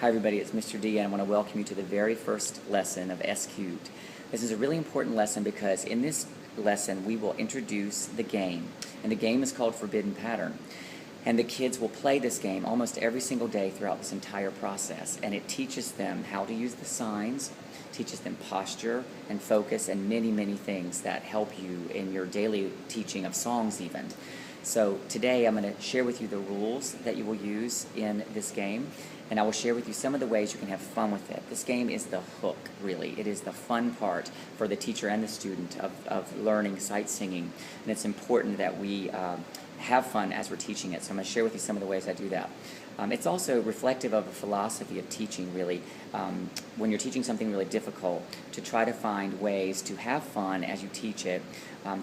Hi everybody, it's Mr. D and I want to welcome you to the very first lesson of S Cubed. This is a really important lesson because in this lesson we will introduce the game, and the game is called Forbidden Pattern. And the kids will play this game almost every single day throughout this entire process, and it teaches them how to use the signs, teaches them posture and focus and many things that help you in your daily teaching of songs even. So today I'm going to share with you the rules that you will use in this game, and I will share with you some of the ways you can have fun with it. This game is the hook, really. It is the fun part for the teacher and the student of learning sight singing, and it's important that we have fun as we're teaching it. So I'm going to share with you some of the ways I do that. It's also reflective of a philosophy of teaching, really, when you're teaching something really difficult, to try to find ways to have fun as you teach it,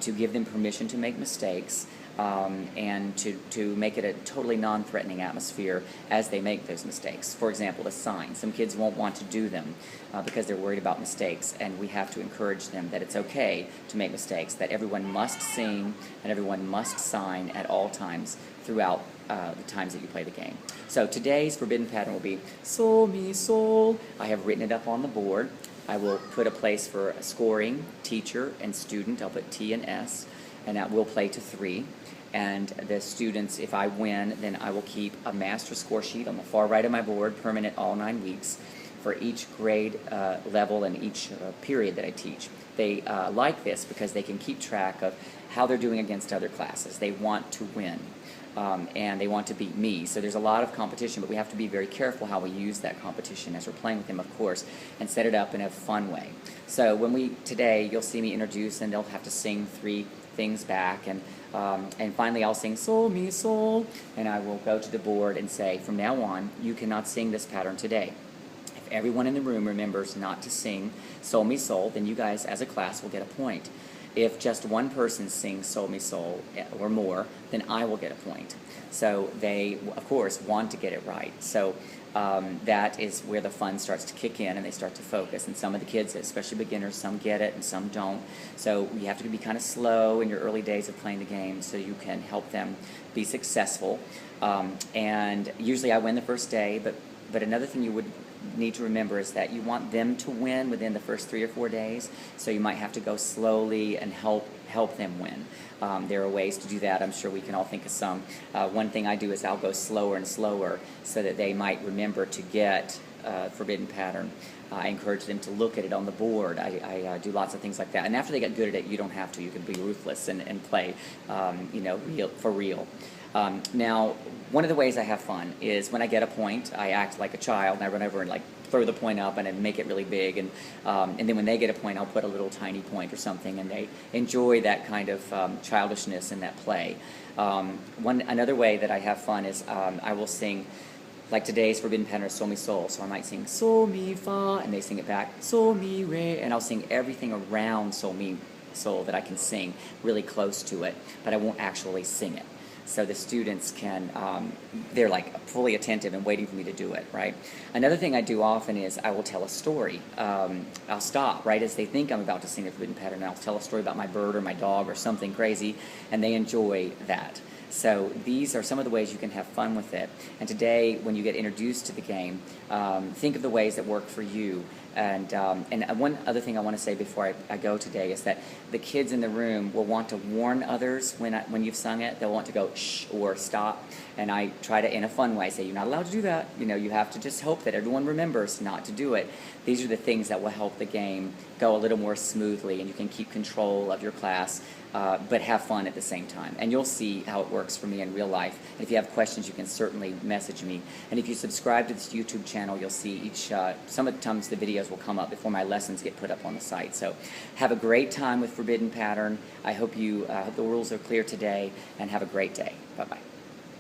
to give them permission to make mistakes, and to make it a totally non-threatening atmosphere as they make those mistakes. For example, the signs. Some kids won't want to do them because they're worried about mistakes, and we have to encourage them that it's okay to make mistakes, that everyone must sing and everyone must sign at all times throughout the times that you play the game. So today's Forbidden Pattern will be Sol, Mi, Sol. I have written it up on the board. I will put a place for scoring, teacher, and student. I'll put T and S, and that will play to 3. And the students, if I win, then I will keep a master score sheet on the far right of my board, permanent all 9 weeks, for each grade level and each period that I teach. They like this because they can keep track of how they're doing against other classes. They want to win, and they want to beat me. So there's a lot of competition, but we have to be very careful how we use that competition as we're playing with them, of course, and set it up in a fun way. So today, you'll see me introduce, and they'll have to sing 3 things back, and finally I'll sing Sol, Mi, Sol, and I will go to the board and say, from now on, you cannot sing this pattern today. If everyone in the room remembers not to sing Sol, Mi, Sol, then you guys as a class will get a point. If just one person sings Sol, Mi, Sol or more, then I will get a point. So they, of course, want to get it right. So that is where the fun starts to kick in and they start to focus. And some of the kids, especially beginners, some get it and some don't. So you have to be kind of slow in your early days of playing the game so you can help them be successful. And usually I win the first day, but another thing you would need to remember is that you want them to win within the first 3 or 4 days, so you might have to go slowly and help them win. There are ways to do that. I'm sure we can all think of some. One thing I do is I'll go slower and slower so that they might remember to get Forbidden Pattern. I encourage them to look at it on the board. I do lots of things like that. And after they get good at it, you don't have to. You can be ruthless and play, for real. Now, one of the ways I have fun is when I get a point, I act like a child, and I run over and throw the point up and I make it really big, and then when they get a point, I'll put a little tiny point or something, and they enjoy that kind of childishness and that play. Another way that I have fun is I will sing, like today's Forbidden Pattern is Sol, Mi, Sol, so I might sing Sol, Mi, Fa, and they sing it back, Sol, Mi, Re, and I'll sing everything around Sol, Mi, Sol that I can sing really close to it, but I won't actually sing it. So the students can, they're fully attentive and waiting for me to do it, right? Another thing I do often is I will tell a story. I'll stop right as they think I'm about to sing the Forbidden Pattern, and I'll tell a story about my bird or my dog or something crazy, and they enjoy that. So these are some of the ways you can have fun with it. And today, when you get introduced to the game, think of the ways that work for you. And one other thing I want to say before I go today is that the kids in the room will want to warn others when you've sung it. They'll want to go shh or stop. And I try to, in a fun way, say, you're not allowed to do that. You have to just hope that everyone remembers not to do it. These are the things that will help the game go a little more smoothly, and you can keep control of your class, but have fun at the same time. And you'll see how it works for me in real life. And if you have questions, you can certainly message me. And if you subscribe to this YouTube channel, you'll see some of the times the videos will come up before my lessons get put up on the site. So have a great time with Forbidden Pattern. I hope the rules are clear today, and have a great day. Bye-bye.